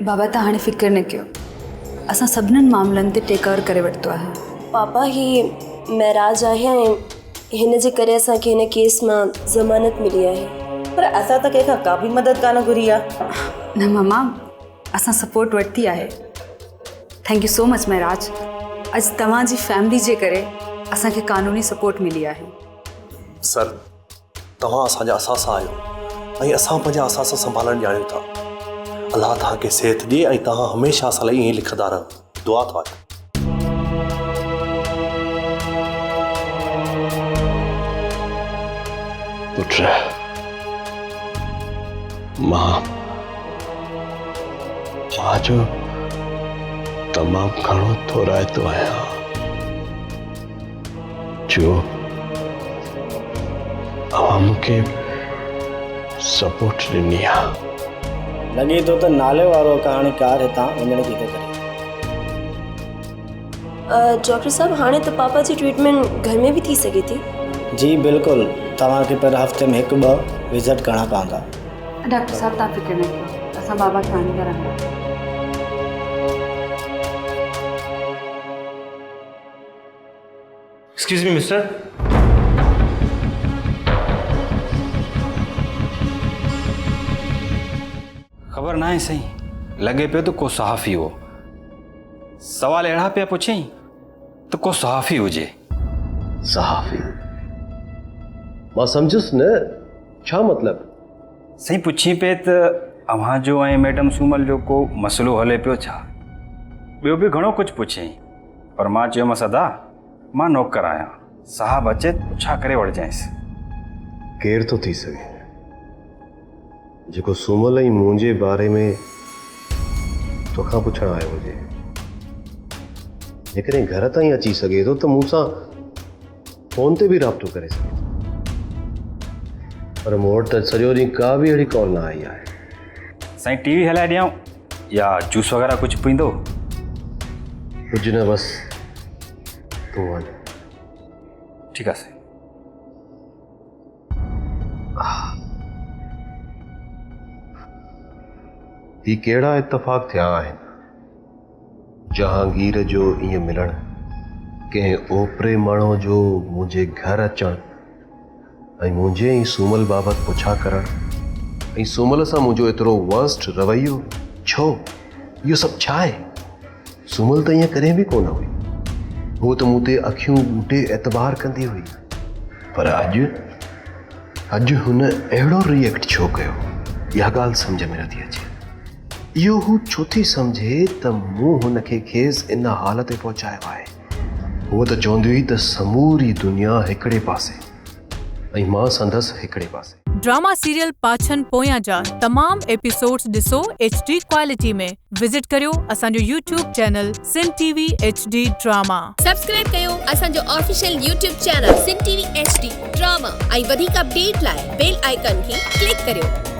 बाबा तव्हां हाणे फ़िक्र न कयो, असां सभिनीनि मामलनि ते टेक ओवर करे वरितो आहे। पापा ही महराज आहे ऐं हिन जे करे असांखे हिन केस मां ज़मानत मिली आहे। पर असां त कंहिंखां का बि मदद कान घुरी आहे। न ममा, असां सपोर्ट वरिती आहे। थैंक यू सो मच महराज। अॼु तव्हांजी फैमिली जे करे असांखे कानूनी सपोर्ट मिली आहे। सर, तव्हां असांजा असास आहियो ऐं असां पंहिंजा असास संभालणु ॼाणियूं था। अलाह तव्हांखे सिहत ॾिए ऐं तव्हां हमेशह असां लाइ ईअं लिखंदा रहो। दुआ थो आहे। पुट, मां जो तमामु घणो थोराइतो आहियां जो अवां मूंखे सपोर्ट ॾिनी आहे। लॻे थो त नाले वारो कहाणीकार हितां वञण जी थो करे। डॉक्टर साहब, हाणे त पापा जी ट्रीटमेंट घर में भी थी सके थी? जी बिल्कुलु, तव्हांखे पर हफ़्ते में 1-2 विज़िट करणा पवंदा। डॉक्टर साहब तव्हां फ़िक्र न कयो, असां बाबा खे आणे करांगा। एक्सक्यूज मी मिस्टर, ख़बर ना आहे सही, लगे पे तो को सहाफ़ी हो। सवाल अड़ा पे पुछई तो को सहाफ़ी हुजे। सहाफ़ी? मां समझुसि न, छा मतलब? सही पुछी पे त अव्हां जो ऐं मैडम सूमल जो को मसलो हले पियो छा? ॿियो बि घणो कुझु पुछई, पर मां चयोमांसि अदा मां नौकर आहियां, साहब अचे पुछा करे वठिजांइसि। केर तो थी सके जेको सूमल ऐं मुंहिंजे बारे में तोखां पुछण आयो हुजे? जेकॾहिं घर ताईं अची सघे थो त मूंसां फोन ते बि राब्तो करे सघे थो, पर मूं वटि त सॼो ॾींहुं का बि अहिड़ी कॉल न आई आहे। साईं टीवी हलाए ॾियां या जूस वग़ैरह कुझु पींदो? कुझु न, बस तूं वञ। ठीकु आहे साईं। ही कहिड़ा इत्तेफ़ाक़ थिया आहिनि? जहांगीर जो ईअं मिलणु, कंहिं ओपरे माण्हू जो मुंहिंजे घर अचणु ऐं मुंहिंजे ऐं सूमल बाबति पुछा करणु ऐं सूमल सां मुंहिंजो एतिरो वर्स्ट रवैयो छो? इहो सभु छा आहे? सूमल त ईअं कॾहिं बि कोन हुई। हूअ त मूं ते अखियूं ॿूटे एतबार कंदी हुई, पर अॼु हुन अहिड़ो रिएक्ट छो कयो? इहा ॻाल्हि सम्झ में नथी अचे। इहो हू छो थी सम्झे त मूं हुनखे खेसि इन हालत ते पहुचायो आहे? हूअ त चवंदी हुई त समूरी दुनिया हिकिड़े पासे ऐं मां संदसि हिकिड़े पासे। ड्रामा सीरियल पाछन पोयां जा तमाम एपिसोड्स ॾिसो HD क्वालिटी में। विजिट करियो असांजो YouTube चैनल सिन TV HD ड्रामा। सब्सक्राइब कयो असांजो ऑफिशियल YouTube चैनल सिन TV HD ड्रामा ऐं वधीक अपडेट लाइ बेल आइकन खे क्लिक करियो।